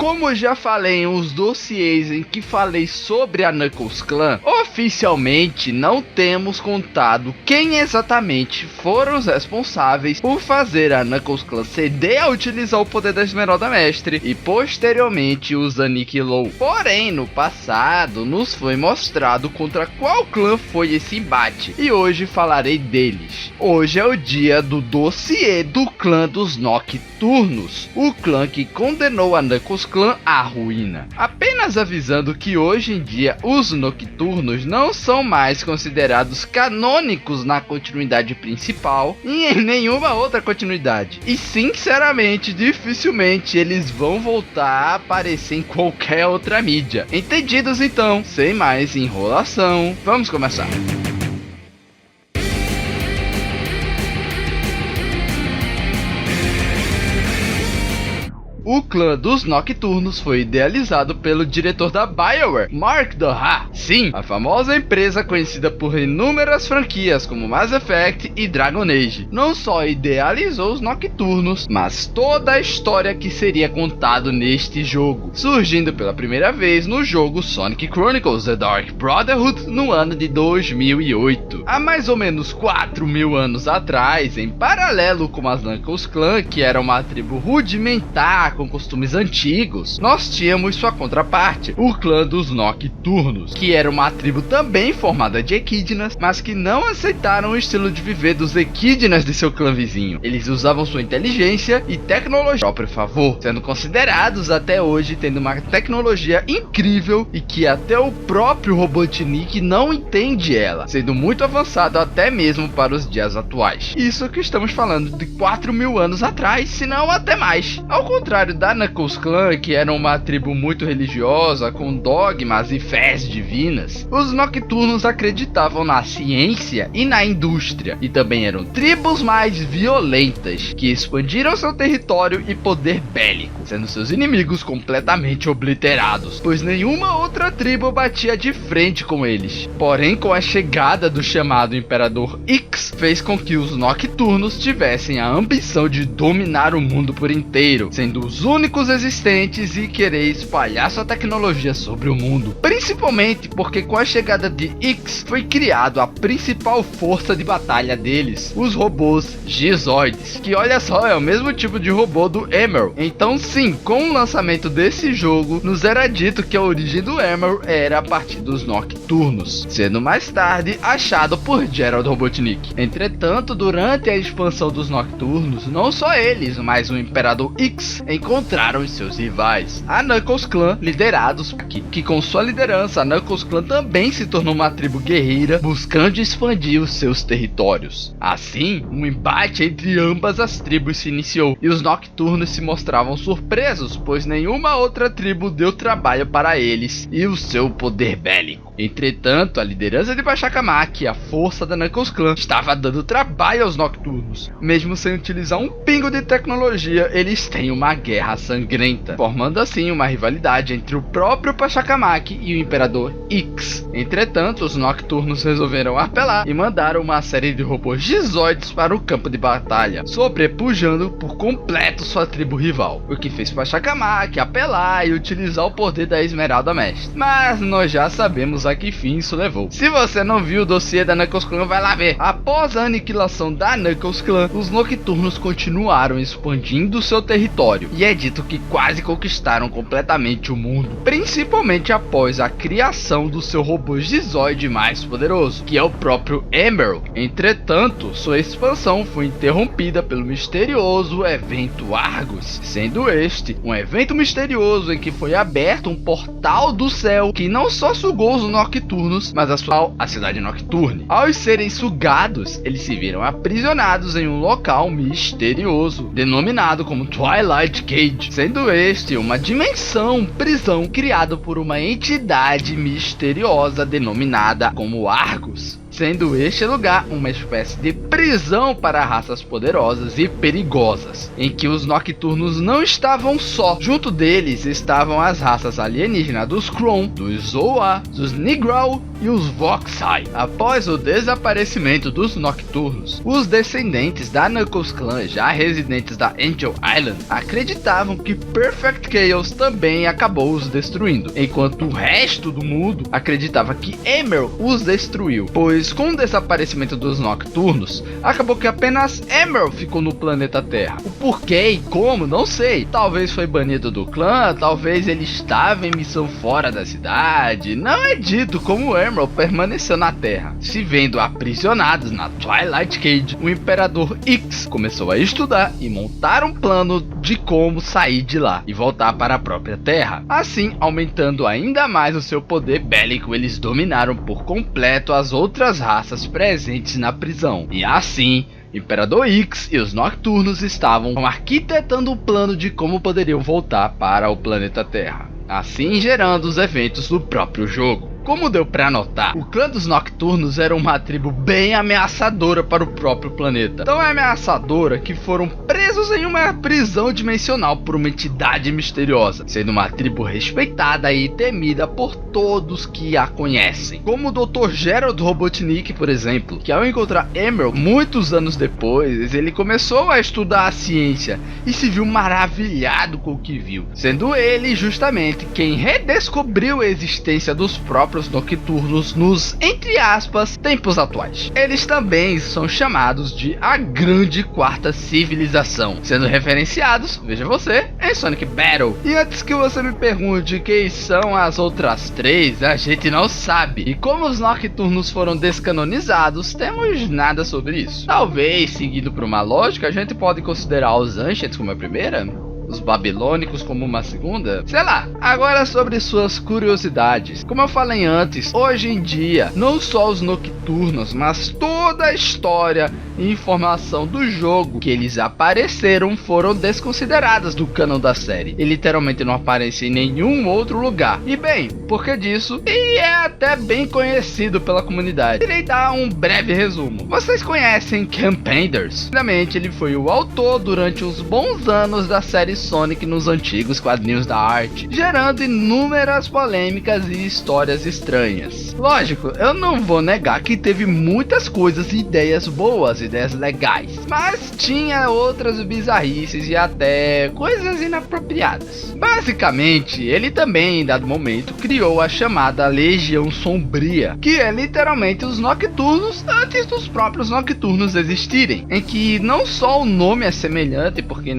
como já falei em uns dossiês em que falei sobre a Knuckles Clan, oficialmente não temos contado quem exatamente foram os responsáveis por fazer a Knuckles Clan ceder a utilizar o poder da Esmeralda Mestre e posteriormente os aniquilou. Porém, no passado nos foi mostrado contra qual clã foi esse embate e hoje falarei deles. Hoje é o dia do dossiê do clã dos Nocturnos, o clã que condenou a Knuckles Clan à ruína. Apenas avisando que hoje em dia os Nocturnos não são mais considerados canônicos na continuidade principal e em nenhuma outra continuidade. E sinceramente, dificilmente eles vão voltar a aparecer em qualquer outra mídia. Entendidos então? Sem mais enrolação, vamos começar. O clã dos Nocturnos foi idealizado pelo diretor da BioWare, Mark Doha. Sim, a famosa empresa conhecida por inúmeras franquias como Mass Effect e Dragon Age. Não só idealizou os Nocturnos, mas toda a história que seria contado neste jogo, surgindo pela primeira vez no jogo Sonic Chronicles The Dark Brotherhood no ano de 2008. Há mais ou menos 4.000 anos atrás, em paralelo com as Knuckles Clan, que era uma tribo rudimentar com costumes antigos, nós tínhamos sua contraparte, o clã dos Nocturnos, que era uma tribo também formada de equidnas, mas que não aceitaram o estilo de viver dos equidnas de seu clã vizinho. Eles usavam sua inteligência e tecnologia a próprio favor, sendo considerados até hoje tendo uma tecnologia incrível e que até o próprio Robotnik não entende ela, sendo muito avançado até mesmo para os dias atuais. Isso que estamos falando de 4.000 anos atrás, se não até mais. Ao contrário da Knuckles Clan, que era uma tribo muito religiosa, com dogmas e fés divinas, os Nocturnos acreditavam na ciência e na indústria, e também eram tribos mais violentas, que expandiram seu território e poder bélico, sendo seus inimigos completamente obliterados, pois nenhuma outra tribo batia de frente com eles. Porém, com a chegada do chamado Imperador X, fez com que os Nocturnos tivessem a ambição de dominar o mundo por inteiro, sendo os únicos existentes e querer espalhar sua tecnologia sobre o mundo. Principalmente porque com a chegada de X foi criado a principal força de batalha deles, os robôs Gizoides, que olha só, é o mesmo tipo de robô do Emerald. Então sim, com o lançamento desse jogo, nos era dito que a origem do Emerald era a partir dos Nocturnos, sendo mais tarde achado por Gerald Robotnik. Entretanto, durante a expansão dos Nocturnos, não só eles, mas o Imperador X encontraram os seus rivais, a Knuckles Clan, liderados por Kid, que com sua liderança, a Knuckles Clan também se tornou uma tribo guerreira, buscando expandir os seus territórios. Assim, um embate entre ambas as tribos se iniciou, e os Nocturnos se mostravam surpresos, pois nenhuma outra tribo deu trabalho para eles e o seu poder bélico. Entretanto, a liderança de Pachacamac e a força da Knuckles Clan estava dando trabalho aos Nocturnos. Mesmo sem utilizar um pingo de tecnologia, eles têm uma guerra sangrenta, formando assim uma rivalidade entre o próprio Pachacamac e o Imperador X. Entretanto, os Nocturnos resolveram apelar e mandaram uma série de robôs Gizoides para o campo de batalha, sobrepujando por completo sua tribo rival, o que fez Pachacamac apelar e utilizar o poder da Esmeralda Mestre. Mas nós já sabemos a que fim isso levou. Se você não viu o dossiê da Knuckles Clan, vai lá ver. Após a aniquilação da Knuckles Clan, os Nocturnos continuaram expandindo seu território, e é dito que quase conquistaram completamente o mundo, principalmente após a criação do seu robô Gizoide mais poderoso, que é o próprio Emerald. Entretanto, sua expansão foi interrompida pelo misterioso evento Argus, sendo este um evento misterioso em que foi aberto um portal do céu que não só sugou os Nocturnos, mas a cidade Nocturne. Ao serem sugados, eles se viram aprisionados em um local misterioso, denominado como Twilight Cage, sendo este uma dimensão prisão criada por uma entidade misteriosa denominada como Argus. sendo este lugar uma espécie de prisão para raças poderosas e perigosas, em que os Nocturnos não estavam só. Junto deles estavam as raças alienígenas dos Kron, dos Zoa, dos Negril e os Voxai. Após o desaparecimento dos Nocturnos, os descendentes da Knuckles Clan, já residentes da Angel Island, acreditavam que Perfect Chaos também acabou os destruindo, enquanto o resto do mundo acreditava que Emerald os destruiu, pois com o desaparecimento dos Nocturnos, acabou que apenas Emerald ficou no planeta Terra. O porquê e como, não sei. Talvez foi banido do clã, talvez ele estava em missão fora da cidade. Não é dito como Emerald permaneceu na Terra. Se vendo aprisionados na Twilight Cage, o Imperador X começou a estudar e montar um plano de como sair de lá e voltar para a própria Terra. Assim, aumentando ainda mais o seu poder bélico, eles dominaram por completo as outras raças presentes na prisão. E assim, Imperador X e os Nocturnos estavam arquitetando um plano de como poderiam voltar para o planeta Terra, assim gerando os eventos do próprio jogo. Como deu pra notar, o clã dos Nocturnos era uma tribo bem ameaçadora para o próprio planeta. Tão ameaçadora que foram presos em uma prisão dimensional por uma entidade misteriosa, sendo uma tribo respeitada e temida por todos que a conhecem. Como o Dr. Gerald Robotnik, por exemplo, que ao encontrar Emerald muitos anos depois, ele começou a estudar a ciência e se viu maravilhado com o que viu, sendo ele justamente quem redescobriu a existência dos próprios Nocturnos nos, entre aspas, tempos atuais. Eles também são chamados de a Grande Quarta Civilização, sendo referenciados, veja você, em Sonic Battle. E antes que você me pergunte quem são as outras três, a gente não sabe. E como os Nocturnos foram descanonizados, temos nada sobre isso. Talvez, seguindo por uma lógica, a gente pode considerar os Ancients como a primeira, os babilônicos como uma segunda, sei lá. Agora sobre suas curiosidades. Como eu falei antes, hoje em dia, não só os Nocturnos, mas toda a história e informação do jogo que eles apareceram foram desconsideradas do canon da série. E literalmente não aparecem em nenhum outro lugar. E bem, por que disso? E é até bem conhecido pela comunidade. Irei dar um breve resumo. Vocês conhecem Ken Penders? Obviamente ele foi o autor durante os bons anos da série Sonic nos antigos quadrinhos da arte, gerando inúmeras polêmicas e histórias estranhas. Lógico, eu não vou negar que teve muitas coisas e ideias boas, ideias legais, mas tinha outras bizarrices e até coisas inapropriadas. Basicamente, ele também, em dado momento, criou a chamada Legião Sombria, que é literalmente os Nocturnos antes dos próprios Nocturnos existirem, em que não só o nome é semelhante, porque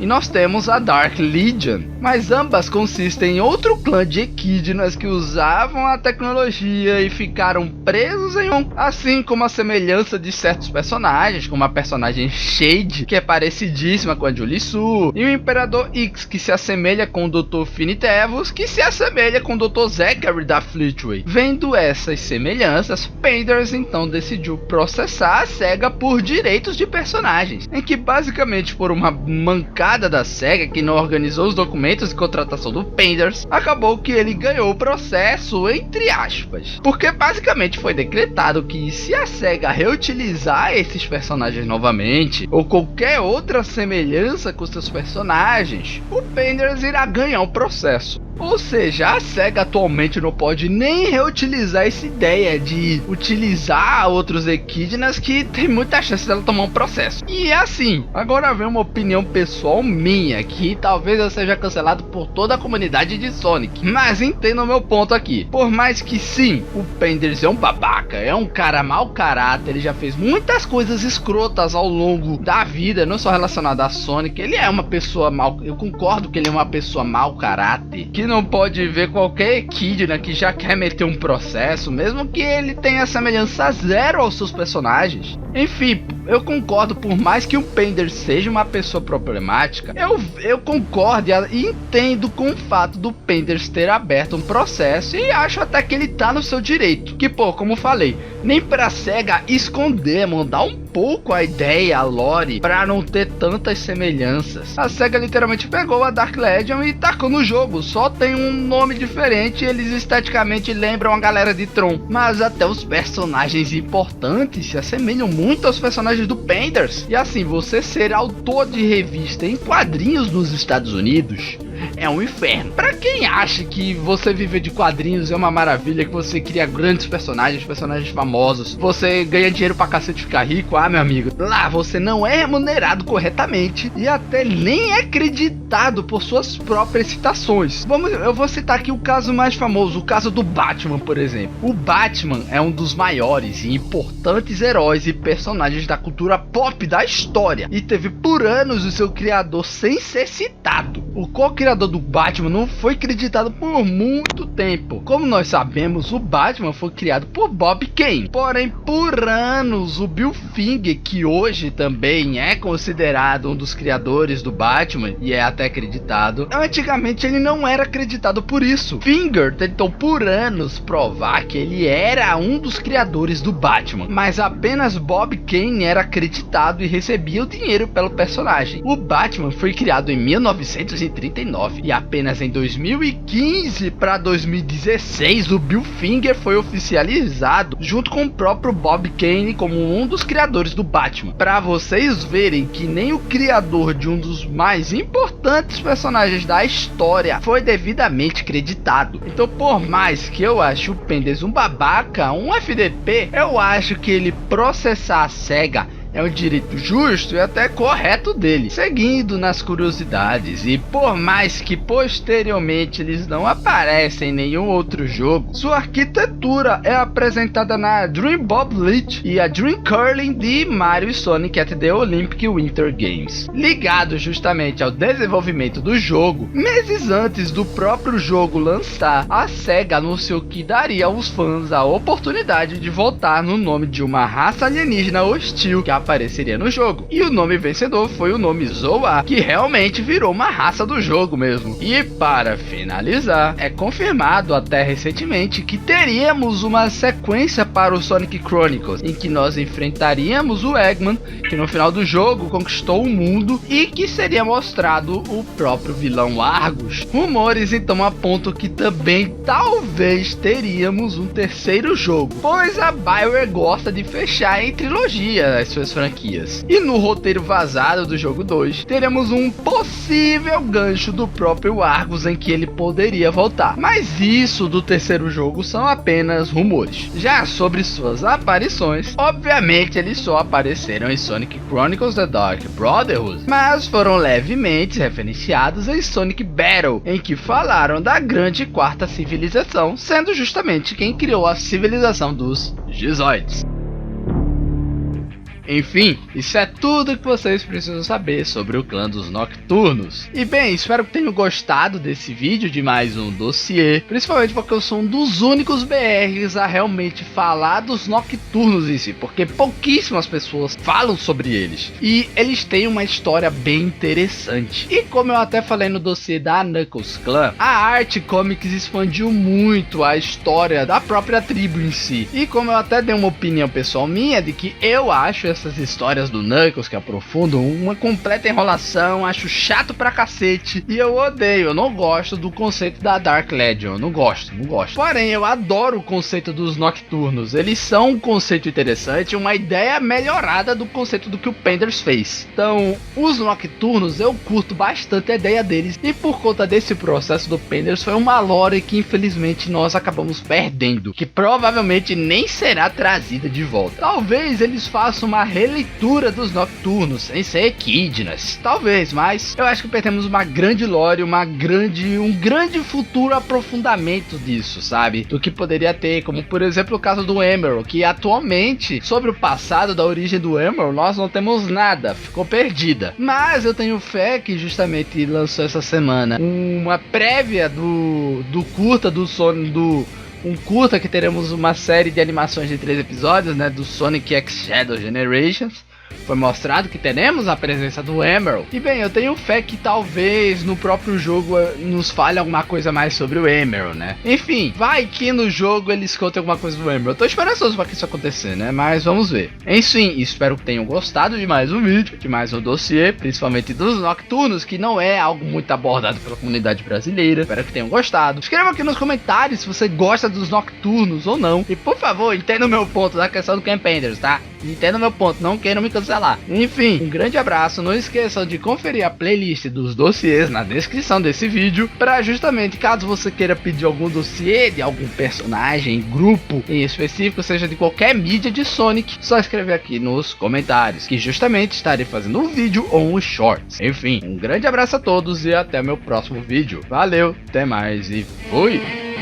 nós temos a Dark Legion, mas ambas consistem em outro clã de equidnas que usavam a tecnologia e ficaram presos em um, assim como a semelhança de certos personagens, como a personagem Shade, que é parecidíssima com a Julie Su, e o Imperador X, que se assemelha com o Dr. Finitevus, que se assemelha com o Dr. Zachary da Fleetway. Vendo essas semelhanças, Penders então decidiu processar a SEGA por direitos de personagens, em que basicamente por uma mancada da SEGA, que não organizou os documentos de contratação do Penders, acabou que ele ganhou o processo entre aspas, porque basicamente foi decretado que se a SEGA reutilizar esses personagens novamente, ou qualquer outra semelhança com seus personagens, o Penders irá ganhar o processo. Ou seja, a SEGA atualmente não pode nem reutilizar essa ideia de utilizar outros equidnas, que tem muita chance dela tomar um processo. E assim, agora vem uma opinião pessoal minha, que talvez eu seja cancelado por toda a comunidade de Sonic, mas entenda o meu ponto aqui. Por mais que sim, o Penders é um babaca, é um cara mau caráter, ele já fez muitas coisas escrotas ao longo da vida, não só relacionada a Sonic. Ele é uma pessoa mau, eu concordo que ele é uma pessoa mau caráter, que não pode ver qualquer equidna que já quer meter um processo, mesmo que ele tenha semelhança zero aos seus personagens. Enfim, eu concordo, por mais que o Pender seja uma pessoa problemática, eu concordo e entendo com o fato do Pender ter aberto um processo, e acho até que ele tá no seu direito. Que, pô, como eu falei, nem pra SEGA esconder, mandar um pouco a ideia, a lore, pra não ter tantas semelhanças. A SEGA literalmente pegou a Dark Legion e tacou no jogo, só tem um nome diferente, eles esteticamente lembram a galera de Tron, mas até os personagens importantes se assemelham muito aos personagens do Penders. E assim, você ser autor de revista em quadrinhos nos Estados Unidos é um inferno. Pra quem acha que você viver de quadrinhos é uma maravilha, que você cria grandes personagens famosos, você ganha dinheiro pra cacete e ficar rico, meu amigo, lá você não é remunerado corretamente e até nem é acreditado por suas próprias citações. Eu vou citar aqui o caso mais famoso, o caso do Batman, por exemplo. O Batman é um dos maiores e importantes heróis e personagens da cultura pop da história, e teve por anos o seu criador sem ser citado. O co-criador do Batman não foi creditado por muito tempo. Como nós sabemos, o Batman foi criado por Bob Kane. Porém, por anos, o Bill Finger, que hoje também é considerado um dos criadores do Batman e é até acreditado, antigamente ele não era acreditado por isso. Finger tentou por anos provar que ele era um dos criadores do Batman, mas apenas Bob Kane era acreditado e recebia o dinheiro pelo personagem. O Batman foi criado em 1939 e apenas em 2015 para 2016 o Bill Finger foi oficializado junto com o próprio Bob Kane como um dos criadores do Batman. Para vocês verem que nem o criador de um dos mais importantes personagens da história foi devidamente creditado. Então, por mais que eu ache o Penders um babaca, um FDP, eu acho que ele processar a SEGA é um direito justo e até correto dele. Seguindo nas curiosidades, e por mais que posteriormente eles não aparecem em nenhum outro jogo, sua arquitetura é apresentada na Dream Bob Leach e a Dream Curling de Mario e Sonic at the Olympic Winter Games. Ligado justamente ao desenvolvimento do jogo, meses antes do próprio jogo lançar, a SEGA anunciou que daria aos fãs a oportunidade de votar no nome de uma raça alienígena hostil que apareceria no jogo, e o nome vencedor foi o nome Zoa, que realmente virou uma raça do jogo mesmo. E para finalizar, é confirmado até recentemente que teríamos uma sequência para o Sonic Chronicles, em que nós enfrentaríamos o Eggman, que no final do jogo conquistou o mundo, e que seria mostrado o próprio vilão Argus. Rumores então apontam que também talvez teríamos um terceiro jogo, pois a BioWare gosta de fechar em trilogia as suas franquias. E no roteiro vazado do jogo 2, teremos um possível gancho do próprio Argus em que ele poderia voltar. Mas isso do terceiro jogo são apenas rumores. Já sobre suas aparições, obviamente eles só apareceram em Sonic Chronicles The Dark Brotherhood, mas foram levemente referenciados em Sonic Battle, em que falaram da grande quarta civilização, sendo justamente quem criou a civilização dos Gizoides. Enfim, isso é tudo que vocês precisam saber sobre o clã dos Nocturnos. E bem, espero que tenham gostado desse vídeo de mais um dossiê, principalmente porque eu sou um dos únicos BRs a realmente falar dos Nocturnos em si, porque pouquíssimas pessoas falam sobre eles, e eles têm uma história bem interessante. E como eu até falei no dossiê da Knuckles Clan, a Arte Comics expandiu muito a história da própria tribo em si, e como eu até dei uma opinião pessoal minha de que eu acho essas histórias do Knuckles que aprofundam uma completa enrolação, acho chato pra cacete, e eu odeio, eu não gosto do conceito da Dark Legion, eu não gosto. Porém, eu adoro o conceito dos Nocturnos, eles são um conceito interessante, uma ideia melhorada do conceito do que o Penders fez. Então, os Nocturnos, eu curto bastante a ideia deles, e por conta desse processo do Penders, foi uma lore que infelizmente nós acabamos perdendo, que provavelmente nem será trazida de volta. Talvez eles façam uma releitura dos Nocturnos, sem ser equídenas, talvez, mas eu acho que perdemos uma grande lore, um grande futuro aprofundamento disso, sabe? Do que poderia ter, como por exemplo o caso do Emerald, que atualmente, sobre o passado da origem do Emerald, nós não temos nada, ficou perdida. Mas eu tenho fé que justamente lançou essa semana uma prévia do curta do Sonic, um curta que teremos uma série de animações de 3 episódios, né, do Sonic X Shadow Generations, foi mostrado que teremos a presença do Emerald. E bem, eu tenho fé que talvez no próprio jogo nos fale alguma coisa mais sobre o Emerald, né? Enfim, vai que no jogo eles contem alguma coisa do Emerald. Eu tô esperançoso pra que isso acontecer, né? Mas vamos ver. Enfim, espero que tenham gostado de mais um vídeo, de mais um dossiê, principalmente dos Nocturnos, que não é algo muito abordado pela comunidade brasileira. Espero que tenham gostado. Escreva aqui nos comentários se você gosta dos Nocturnos ou não. E por favor, entenda o meu ponto da questão do Campenders, tá? Entenda o meu ponto, não queiram me cancelar. Enfim, um grande abraço. Não esqueçam de conferir a playlist dos dossiês na descrição desse vídeo, para justamente caso você queira pedir algum dossiê de algum personagem, grupo em específico, seja de qualquer mídia de Sonic, só escrever aqui nos comentários, que justamente estarei fazendo um vídeo ou um shorts. Enfim, um grande abraço a todos e até meu próximo vídeo. Valeu, até mais e fui!